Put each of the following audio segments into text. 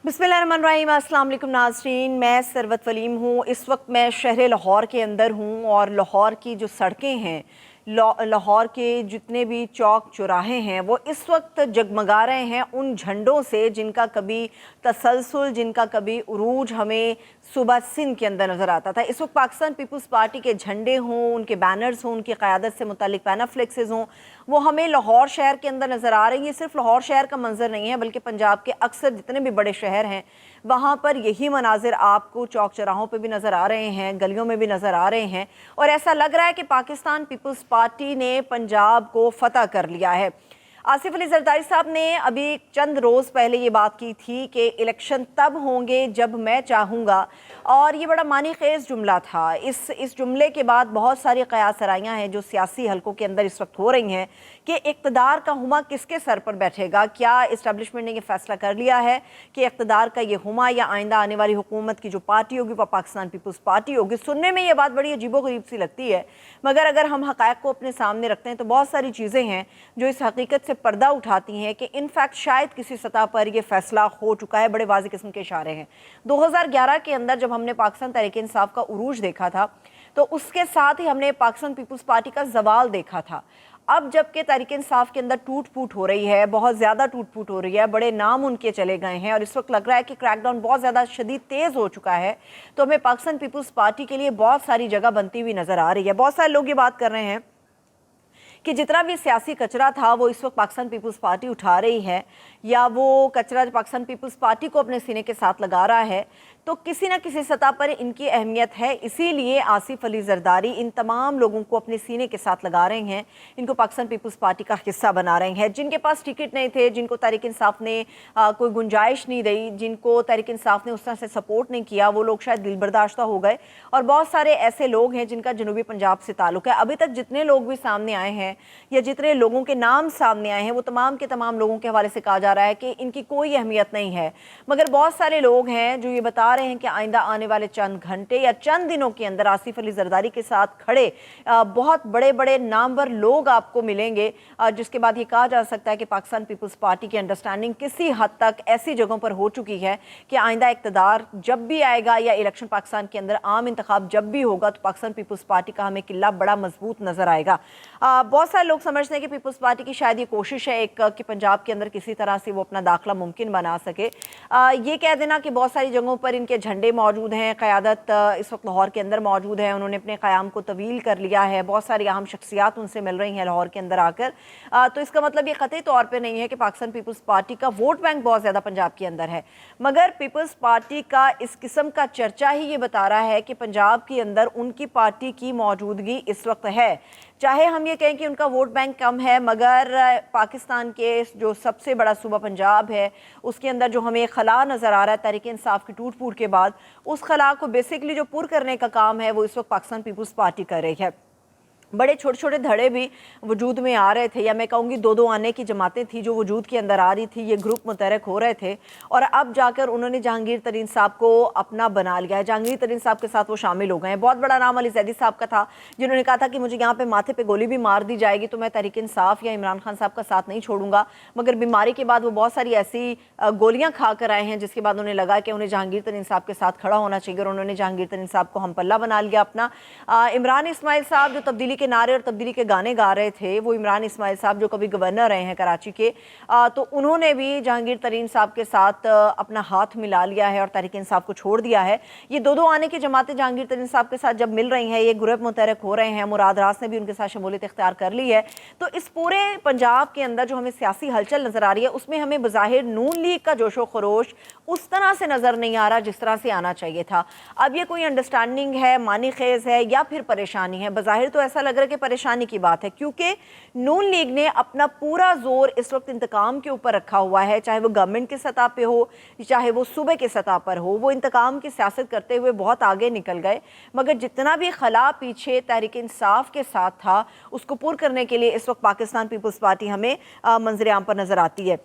बिस्मिल्लाहिर्रहमानिर्रहीम। अस्सलाम वालेकुम नाज़रीन, मैं सरवत वलीम हूँ। इस वक्त मैं शहर लाहौर के अंदर हूँ और लाहौर की जो सड़कें हैं, लाहौर के जितने भी चौक चौराहे हैं वो इस वक्त जगमगा रहे हैं उन झंडों से जिनका कभी तसलसल, जिनका कभी उरूज हमें सुबह सिंध के अंदर नज़र आता था। इस वक्त पाकिस्तान पीपल्स पार्टी के झंडे हों, उनके बैनर्स हों, उनकी क़यादत से मुतालिक पैनाफ्लेक्सेस हों, वो हमें लाहौर शहर के अंदर नज़र आ रही है। ये सिर्फ लाहौर शहर का मंजर नहीं है बल्कि पंजाब के अक्सर जितने भी बड़े शहर हैं वहाँ पर यही मनाजिर आपको चौक चौराहों पे भी नज़र आ रहे हैं, गलियों में भी नज़र आ रहे हैं और ऐसा लग रहा है कि पाकिस्तान पीपल्स पार्टी ने पंजाब को फतह कर लिया है। आसिफ अली जरदारी साहब ने अभी चंद रोज़ पहले ये बात की थी कि इलेक्शन तब होंगे जब मैं चाहूँगा, और ये बड़ा मानी खेज़ जुमला था। इस जुमले के बाद बहुत सारी क़यासराइयाँ हैं जो सियासी हलकों के अंदर इस वक्त हो रही हैं कि इक़्तिदार का हुमा किसके सर पर बैठेगा। क्या इस्टेब्लिशमेंट ने ये फ़ैसला कर लिया है कि इक़्तिदार का ये हुमा या आइंदा आने वाली हुकूमत की जो पार्टी होगी वह पाकिस्तान पीपल्स पार्टी होगी। सुनने में ये बात बड़ी अजीबोगरीब सी लगती है, मगर अगर हम हक़ाइक़ को अपने सामने रखते हैं तो बहुत सारी चीज़ें हैं जो इस हकीकत से पर्दा उठाती हैं कि इनफैक्ट शायद किसी सतह पर यह फैसला हो चुका है। बड़े वाज़ेह किस्म के इशारे हैं। 2011 के अंदर जब हमने पाकिस्तान तहरीक इंसाफ का उरूज देखा था तो उसके साथ ही हमने पाकिस्तान पीपल्स पार्टी का जवाल देखा था। अब जबकि तहरीक इंसाफ के अंदर टूट फूट हो रही है, बहुत ज़्यादा टूट फूट हो रही है, बड़े नाम उनके चले गए हैं और इस वक्त लग रहा है कि क्रैकडाउन बहुत ज़्यादा शदीद तेज़ हो चुका है, तो हमें पाकिस्तान पीपल्स पार्टी के लिए बहुत सारी जगह बनती हुई नज़र आ रही है। बहुत सारे लोग ये बात कर रहे हैं कि जितना भी सियासी कचरा था वो इस वक्त पाकिस्तान पीपल्स पार्टी उठा रही है, या वो कचरा पाकिस्तान पीपल्स पार्टी को अपने सीने के साथ लगा रहा है, तो किसी न किसी सतह पर इनकी अहमियत है। इसीलिए आसिफ अली जरदारी इन तमाम लोगों को अपने सीने के साथ लगा रहे हैं, इनको पाकिस्तान पीपल्स पार्टी का हिस्सा बना रहे हैं। जिनके पास टिकट नहीं थे, जिनको तहरीक इंसाफ ने कोई गुंजाइश नहीं दी, जिनको तहरीक इंसाफ ने उस तरह से सपोर्ट नहीं किया, वो लोग शायद दिल बर्दाश्ता हो गए। और बहुत सारे ऐसे लोग हैं जिनका जनूबी पंजाब से ताल्लुक़ है। अभी तक जितने लोग भी सामने आए हैं या जितने लोगों के नाम सामने आए हैं वो तमाम के तमाम लोगों के हवाले से कहा जा रहा है कि इनकी कोई अहमियत नहीं है। मगर बहुत सारे लोग हैं जो ये बता रहे हैं कि आइंदा आने वाले चंद घंटे या चंद दिनों के अंदर आसिफ अली जरदारी के साथ खड़े बहुत बड़े बड़े नामवर लोग आपको मिलेंगे, जिसके बाद ये कहा जा सकता है कि पाकिस्तान पीपल्स पार्टी की अंडरस्टैंडिंग किसी हद तक ऐसी जगहों पर हो चुकी है कि आइंदा इक़्तिदार जब भी आएगा या इलेक्शन पाकिस्तान के अंदर आम इंतखाब जब भी होगा तो पाकिस्तान पीपल्स पार्टी का हमें किला बड़ा मजबूत नजर आएगा। बहुत सारे लोग समझते हैं कि पीपल्स पार्टी की शायद ये कोशिश है एक कि पंजाब के अंदर किसी तरह से वो अपना दाखिला मुमकिन बना सके। ये कह देना कि बहुत सारी जगहों पर इनके झंडे मौजूद हैं, क़यादत इस वक्त लाहौर के अंदर मौजूद है, उन्होंने अपने क़याम को तवील कर लिया है, बहुत सारी अहम शख्सियात उनसे मिल रही हैं लाहौर के अंदर आकर, तो इसका मतलब ये क़तई तौर पर नहीं है कि पाकिस्तान पीपल्स पार्टी का वोट बैंक बहुत ज़्यादा पंजाब के अंदर है। मगर पीपल्स पार्टी का इस किस्म का चर्चा ही ये बता रहा है कि पंजाब के अंदर उनकी पार्टी की मौजूदगी इस वक्त है। चाहे हम ये कहें कि उनका वोट बैंक कम है, मगर पाकिस्तान के जो सबसे बड़ा सूबा पंजाब है उसके अंदर जो हमें खला नज़र आ रहा है तहरीक इंसाफ की टूट फूट के बाद, उस खला को बेसिकली जो पूर करने का काम है वो इस वक्त पाकिस्तान पीपल्स पार्टी कर रही है। बड़े छोटे छोटे धड़े भी वजूद में आ रहे थे, या मैं कहूँगी दो दो आने की जमातें थी जो वजूद के अंदर आ रही थी, ये ग्रुप मुतहरक हो रहे थे और अब जाकर उन्होंने जहांगीर तरीन साहब को अपना बना लिया है। जहांगीर तरीन साहब के साथ वो शामिल हो गए हैं। बहुत बड़ा नाम अली जैदी साहब का था जिन्होंने कहा था कि मुझे यहाँ पे माथे पे गोली भी मार दी जाएगी तो मैं तहरीक इंसाफ या इमरान खान साहब का साथ नहीं छोड़ूंगा, मगर बीमारी के बाद वो बहुत सारी ऐसी गोलियाँ खा कर आए हैं जिसके बाद उन्हें लगा कि उन्हें जहांगीर तरीन साहब के साथ खड़ा होना चाहिए और उन्होंने जहांगीर तरीन साहब को हम पल्ला बना लिया अपना। इमरान इस्माइल साहब जो तब्दीली के नारे और तब्दीली गाने गा रहे थे, वो इमरान इस्माइल साहब जो कभी गवर्नर रहे हैं कराची के, तो उन्होंने भी जहांगीर तरीन साहब के साथ अपना हाथ मिला लिया है और तहरीक इंसाफ को छोड़ दिया है। ये दो दो आने की जमातें जहांगीर तरीन साहब के साथ जब मिल रही हैं, ये ग्रुप मुतहरक हो रहे हैं, मुराद रास ने भी उनके साथ शमूलियत इख्तियार कर ली है। तो इस पूरे पंजाब के अंदर जो हमें सियासी हलचल नजर आ रही है उसमें हमें बज़ाहिर नून लीग का जोशो खरोश उस तरह से नजर नहीं आ रहा जिस तरह से आना चाहिए था। अब ये कोई अंडरस्टैंडिंग है, मानी खेज है या फिर परेशानी है? बज़ाहिर तो ऐसा लग रहा है कि परेशानी की बात है, क्योंकि नून लीग ने अपना पूरा जोर इस वक्त इंतकाम के ऊपर रखा हुआ है, चाहे वो गवर्नमेंट की सतह पे हो चाहे वो सूबे की सतह पर हो। वो इंतकाम की सियासत करते हुए बहुत आगे निकल गए, मगर जितना भी खला पीछे तहरीक इंसाफ के साथ था उसको पूरा करने के लिए इस वक्त पाकिस्तान पीपल्स पार्टी हमें मंजर आम पर नजर आती है।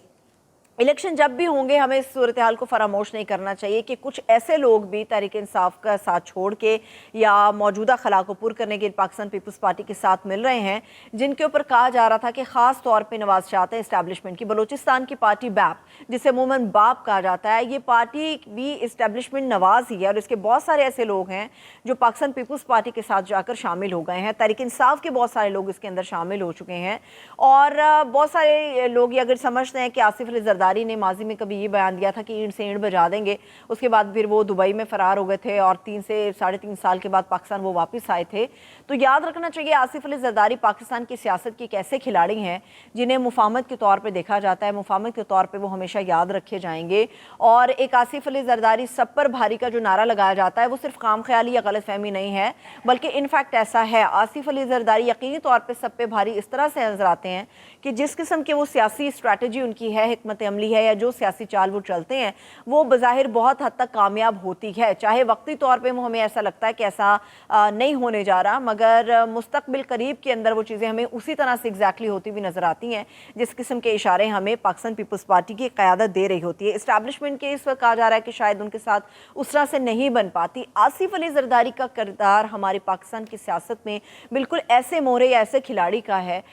इलेक्शन जब भी होंगे हमें इस सूरत हाल को फरामोश नहीं करना चाहिए कि कुछ ऐसे लोग भी तहरीक इंसाफ का साथ छोड़ के या मौजूदा खला को पुर करने के पाकिस्तान पीपल्स पार्टी के साथ मिल रहे हैं, जिनके ऊपर कहा जा रहा था कि ख़ास तौर पे नवाज चाहते हैं इस्टेब्लिशमेंट की, बलूचिस्तान की पार्टी बैप जिसे अमूमन बाप कहा जाता है, ये पार्टी भी इस्टेब्लिशमेंट नवाज ही है। और इसके बहुत सारे ऐसे लोग हैं जो पाकिस्तान पीपल्स पार्टी के साथ जाकर शामिल हो गए हैं। तहरीक इंसाफ के बहुत सारे लोग इसके अंदर शामिल हो चुके हैं और बहुत सारे लोग ये अगर समझते हैं कि आसिफ अली जरदारी ने माजी में कभी ये बयान दिया था कि ईंट से ईंट बजा देंगे, उसके बाद फिर वो दुबई में फरार हो गए थे और 3 से 3.5 साल के बाद पाकिस्तान वो वापस आए थे। तो याद रखना चाहिए आसिफ अली जरदारी पाकिस्तान की सियासत के एक ऐसे खिलाड़ी हैं जिन्हें मुफाहमत के तौर पर देखा जाता है, मुफाहमत के तौर पर वो हमेशा याद रखे जाएंगे। और एक आसिफ अली जरदारी सब पर भारी का जो नारा लगाया जाता है वो सिर्फ काम ख्याली या गलत फहमी नहीं है, बल्कि इनफैक्ट ऐसा है। आसिफ अली जरदारी यकीनी तौर पर सब पे भारी इस तरह से नजर आते हैं कि जिस किस्म के वो सियासी स्ट्रैटेजी उनकी है, हिकमत अमली है या जो सियासी चाल वो चलते हैं, वो बज़ाहिर बहुत हद तक कामयाब होती है। चाहे वक्ती तौर पे वो हमें ऐसा लगता है कि ऐसा नहीं होने जा रहा, मगर मुस्तकबिल करीब के अंदर वो चीज़ें हमें उसी तरह से एग्जैक्टली होती हुई नज़र आती हैं जिस किस्म के इशारे हमें पाकिस्तान पीपल्स पार्टी की क़यादत दे रही होती है। इस्टेब्लिशमेंट के इस वक्त कहा जा रहा है कि शायद उनके साथ उस तरह से नहीं बन पाती। आसिफ अली जरदारी का किरदार हमारी पाकिस्तान की सियासत में बिल्कुल ऐसे मोहरे या ऐसे खिलाड़ी का है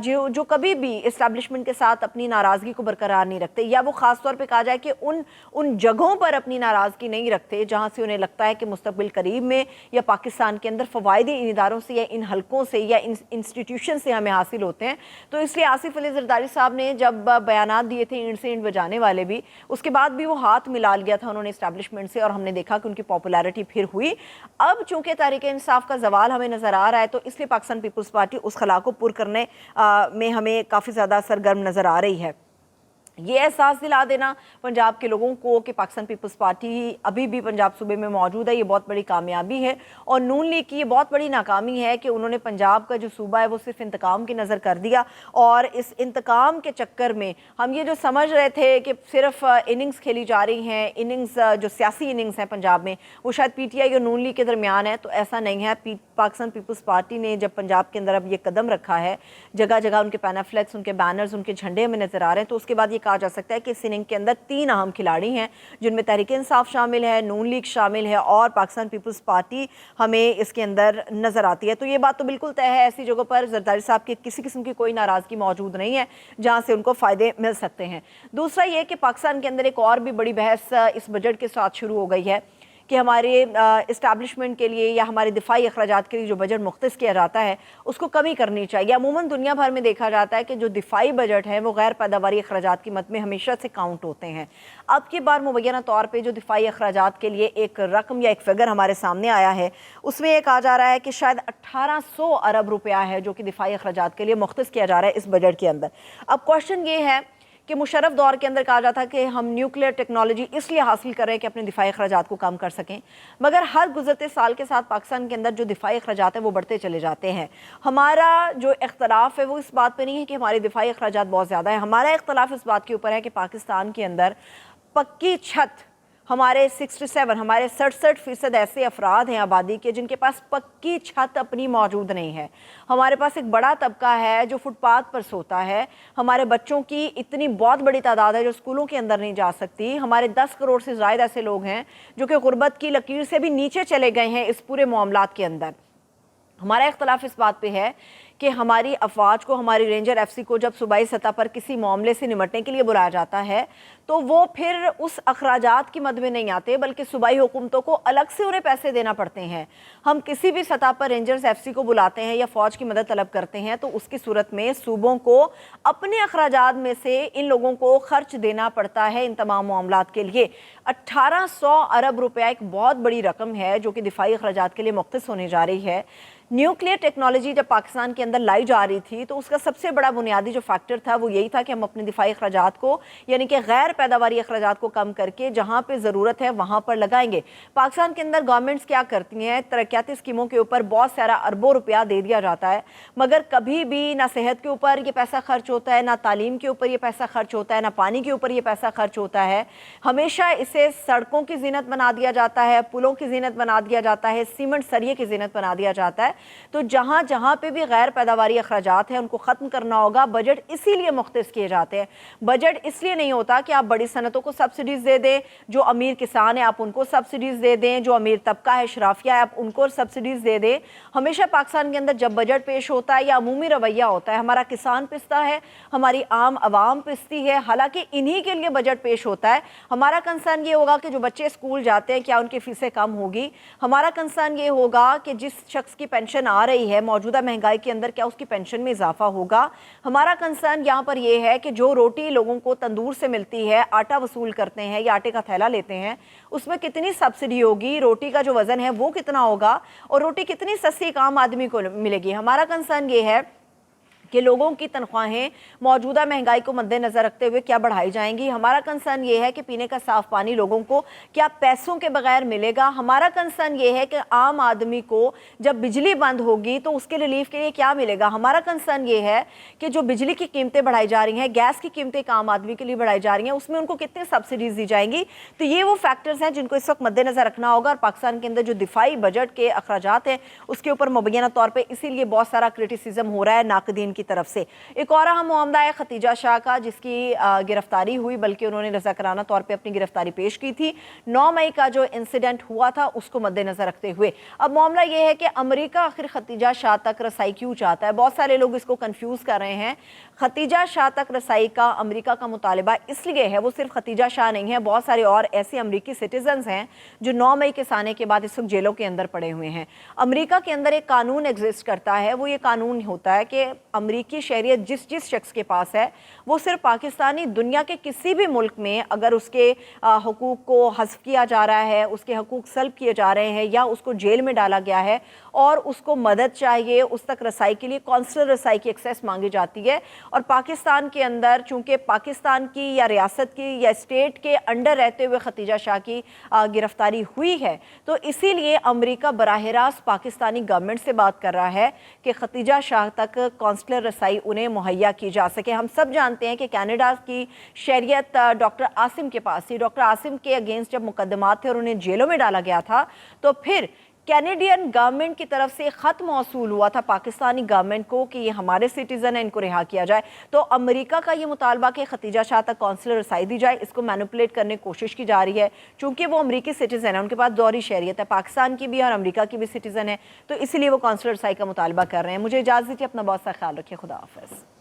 जो कभी भी इस्टेब्लिशमेंट के साथ अपनी नाराज़गी को बरकरार नहीं रखते, या वो ख़ास तौर पे कहा जाए कि उन जगहों पर अपनी नाराज़गी नहीं रखते जहाँ से उन्हें लगता है कि मुस्तकबिल करीब में या पाकिस्तान के अंदर फ़वाइद इन इदारों से या इन हलकों से या इन इंस्टीट्यूशन से हमें हासिल होते हैं। तो इसलिए आसिफ अली जरदारी साहब ने जब बयानात दिए थे ईंट से ईंट बजाने वाले भी, उसके बाद भी वो हाथ मिला लिया था उन्होंने इस्टेब्लिशमेंट से और हमने देखा कि उनकी पॉपुलैरिटी फिर हुई। अब चूँकि तहरीक इंसाफ का जवाल हमें नज़र आ रहा है तो इसलिए पाकिस्तान पीपल्स पार्टी उस खला को पुर करने में हमें काफ़ी ज़्यादा सरगर्म नज़र आ रही है। ये एहसास दिला देना पंजाब के लोगों को कि पाकिस्तान पीपल्स पार्टी अभी भी पंजाब सूबे में मौजूद है, ये बहुत बड़ी कामयाबी है। और नून लीग की ये बहुत बड़ी नाकामी है कि उन्होंने पंजाब का जो सूबा है वो सिर्फ इंतकाम की नज़र कर दिया। और इस इंतकाम के चक्कर में हम ये जो समझ रहे थे कि सिर्फ इनिंग्स खेली जा रही हैं, इनिंग्स जो सियासी इनिंग्स हैं पंजाब में वो शायद PTI और नून लीग के दरमियान है, तो ऐसा नहीं है। पाकिस्तान पीपल्स पार्टी ने जब पंजाब के अंदर अब ये कदम रखा है, जगह जगह उनके पैनाफ्लेक्स, उनके बैनर्स, उनके झंडे हमें नज़र आ रहे हैं, तो उसके बाद ये कहा जा सकता है कि इस इनिंग के अंदर 3 अहम खिलाड़ी हैं जिनमें तहरीक इंसाफ शामिल है, नून लीग शामिल है और पाकिस्तान पीपल्स पार्टी हमें इसके अंदर नज़र आती है। तो ये बात तो बिल्कुल तय है, ऐसी जगहों पर जरदारी साहब की किसी किस्म की कोई नाराज़गी मौजूद नहीं है जहाँ से उनको फ़ायदे मिल सकते हैं। दूसरा ये कि पाकिस्तान के अंदर एक और भी बड़ी बहस इस बजट के साथ शुरू हो गई है कि हमारे इस्टेब्लिशमेंट के लिए या हमारे दिफाई अखराजात के लिए जो बजट मुख्तस किया जाता है उसको कमी करनी चाहिए। अमूमन दुनिया भर में देखा जाता है कि जो दिफाई बजट है वो गैर पैदावारी अखराजात की मद में हमेशा से काउंट होते हैं। अब की बार मुबैना तौर पर जो दिफाई अखराजात के लिए एक रकम या एक फिगर हमारे सामने आया है उसमें ये कहा जा रहा है कि शायद 1800 अरब रुपया है जो कि दिफाई अखराजात के लिए मुख्तस किया जा रहा है इस बजट के अंदर। अब क्वेश्चन ये है कि मुशर्रफ दौर के अंदर कहा जाता कि हम न्यूक्लियर टेक्नोलॉजी इसलिए हासिल करें कि अपने दिफाई अखराजात को कम कर सकें, मगर हर गुजरते साल के साथ पाकिस्तान के अंदर जो दिफाई अखराजात है वो बढ़ते चले जाते हैं। हमारा जो इख्तलाफ है वो इस बात पे नहीं है कि हमारे दिफाई अखराजात बहुत ज़्यादा है, हमारा इख्तलाफ इस बात के ऊपर है कि पाकिस्तान के अंदर पक्की छत हमारे 67% ऐसे अफराद हैं आबादी के जिनके पास पक्की छत अपनी मौजूद नहीं है। हमारे पास एक बड़ा तबका है जो फुटपाथ पर सोता है। हमारे बच्चों की इतनी बहुत बड़ी तादाद है जो स्कूलों के अंदर नहीं जा सकती। हमारे 10 करोड़ से ज़्यादा ऐसे लोग हैं जो कि गुर्बत की लकीर से भी नीचे चले गए हैं इस पूरे मामलात के अंदर। हमारा इख्तलाफ इस बात पे है कि हमारी अफवाज को, हमारी रेंजर FC को जब सूबाई सतह पर किसी मामले से निपटने के लिए बुलाया जाता है तो वो फिर उस अखराजात की मद में नहीं आते बल्कि सूबाई हुकूमतों को अलग से उन्हें पैसे देना पड़ते हैं। हम किसी भी सतह पर रेंजर्स FC को बुलाते हैं या फ़ौज की मदद तलब करते हैं तो उसकी सूरत में सूबों को अपने अखराजात में से इन लोगों को खर्च देना पड़ता है इन तमाम मामलात के लिए। 1800 अरब रुपया एक बहुत बड़ी रकम है जो कि दिफाई अखराजात के लिए मुख्तस होने जा रही है। न्यूक्लियर टेक्नोलॉजी जब पाकिस्तान के अंदर लाई जा रही थी तो उसका सबसे बड़ा बुनियादी जो फैक्टर था वो यही था कि हम अपने दिफाई अखराजात को यानी कि गैर पैदावारी अखराजात को कम करके जहाँ पे ज़रूरत है वहाँ पर लगाएंगे। पाकिस्तान के अंदर गवर्नमेंट्स क्या करती हैं, तरक्याती स्कीमों के ऊपर बहुत सारा अरबों रुपया दे दिया जाता है मगर कभी भी ना सेहत के ऊपर ये पैसा खर्च होता है, ना तालीम के ऊपर ये पैसा खर्च होता है, ना पानी के ऊपर ये पैसा खर्च होता है। हमेशा इसे सड़कों की जीनत बना दिया जाता है, पुलों की जीनत बना दिया जाता है, सीमेंट सरिये की जीनत बना दिया जाता है। तो जहाँ जहाँ पे भी गैर پیداواری اخراجات ہیں ان کو ختم کرنا ہوگا. بجٹ اسی لیے مختص کیے جاتے ہیں. بجٹ اس لیے نہیں ہوتا کہ آپ بڑی صنعتوں کو سبسڈیز دے دیں, جو امیر کسان ہیں آپ ان کو سبسڈیز دے دیں, جو امیر طبقہ ہے شرافیہ ہے آپ ان کو سبسڈیز دے دیں. ہمیشہ پاکستان کے اندر جب بجٹ پیش ہوتا ہے یا عمومی رویہ ہوتا ہے, ہمارا کسان پستا ہے, ہماری عام عوام پستی ہے, حالانکہ انہی کے لیے بجٹ پیش ہوتا ہے. ہمارا کنسرن یہ ہوگا کہ جو بچے اسکول جاتے ہیں کیا ان کی فیسیں کم ہوگی. ہمارا کنسرن یہ ہوگا کہ جس شخص کی پینشن آ رہی ہے موجودہ مہنگائی کے اندر کیا اس کی پینشن میں اضافہ ہوگا. ہمارا کنسرن یہاں پر یہ ہے کہ جو روٹی لوگوں کو تندور سے ملتی ہے, آٹا وصول کرتے ہیں یا آٹے کا تھیلا لیتے ہیں, اس میں کتنی سبسڈی ہوگی, روٹی کا جو وزن ہے وہ کتنا ہوگا, اور روٹی کتنی سستی ایک عام آدمی کو ملے گی. ہمارا کنسرن یہ ہے کہ لوگوں کی تنخواہیں موجودہ مہنگائی کو مد نظر رکھتے ہوئے کیا بڑھائی جائیں گی. ہمارا کنسرن یہ ہے کہ پینے کا صاف پانی لوگوں کو کیا پیسوں کے بغیر ملے گا. ہمارا کنسرن یہ ہے کہ عام آدمی کو جب بجلی بند ہوگی تو اس کے ریلیف کے لیے کیا ملے گا. ہمارا کنسرن یہ ہے کہ جو بجلی کی قیمتیں بڑھائی جا رہی ہیں, گیس کی قیمتیں ایک عام آدمی کے لیے بڑھائی جا رہی ہیں, اس میں ان کو کتنے سبسڈیز دی جائیں گی. تو یہ وہ فیکٹرز ہیں جن کو اس وقت مد نظر رکھنا ہوگا, اور پاکستان کے اندر جو دفاعی بجٹ کے اخراجات ہیں اس کے اوپر مبینہ طور پہ اسی لیے بہت سارا کرٹیسزم ہو رہا ہے ناقدین کی طرف سے. ایک اور اہم معاملہ ہے ختیجہ شاہ کا, جس کی گرفتاری ہوئی, بلکہ انہوں نے رضاکارانہ طور پہ اپنی گرفتاری پیش کی تھی 9 مئی کا جو انسیڈنٹ ہوا تھا اس کو مد نظر رکھتے ہوئے. اب معاملہ یہ ہے کہ امریکہ آخر ختیجہ شاہ تک رسائی کیوں چاہتا ہے. بہت سارے لوگ اس کو کنفیوز کر رہے ہیں. ختیجہ شاہ تک رسائی کا امریکہ کا مطالبہ اس لیے ہے, وہ صرف ختیجہ شاہ نہیں ہے, بہت سارے اور ایسے امریکی سٹیزنز ہیں جو 9 مئی کے سانے کے بعد اس وقت جیلوں کے اندر پڑے ہوئے ہیں. امریکہ کے اندر ایک قانون ایگزسٹ کرتا ہے, وہ یہ قانون ہوتا ہے کہ امریکی شہریت جس شخص کے پاس ہے وہ صرف پاکستانی, دنیا کے کسی بھی ملک میں اگر اس کے حقوق کو حذف کیا جا رہا ہے, اس کے حقوق سلب کیے جا رہے ہیں, یا اس کو جیل میں ڈالا گیا ہے اور اس کو مدد چاہیے, اس تک رسائی کے لیے کونسلر رسائی کی ایکسیس مانگی جاتی ہے. اور پاکستان کے اندر چونکہ پاکستان کی یا ریاست کی یا اسٹیٹ کے انڈر رہتے ہوئے ختیجہ شاہ کی گرفتاری ہوئی ہے, تو اسی لیے امریکہ براہ راست پاکستانی گورنمنٹ سے بات کر رہا ہے کہ ختیجہ شاہ تک کونسلر رسائی انہیں مہیا کی جا سکے. ہم سب جانتے ہیں کہ کینیڈا کی شہریت ڈاکٹر عاصم کے پاس تھی. ڈاکٹر عاصم کے اگینسٹ جب مقدمات تھے اور انہیں جیلوں میں ڈالا گیا تھا, تو پھر کینیڈین گورنمنٹ کی طرف سے خط موصول ہوا تھا پاکستانی گورنمنٹ کو کہ یہ ہمارے سٹیزن ہیں, ان کو رہا کیا جائے. تو امریکہ کا یہ مطالبہ کہ ختیجہ شاہ تک کونسلر رسائی دی جائے, اس کو مینوپولیٹ کرنے کی کوشش کی جا رہی ہے, چونکہ وہ امریکی سٹیزن ہے, ان کے پاس دوہری شہریت ہے, پاکستان کی بھی اور امریکہ کی بھی سٹیزن ہے, تو اسی لیے وہ کونسلر رسائی کا مطالبہ کر رہے ہیں. مجھے اجازت دیجیے, اپنا بہت سا خیال رکھیے. خدا حافظ.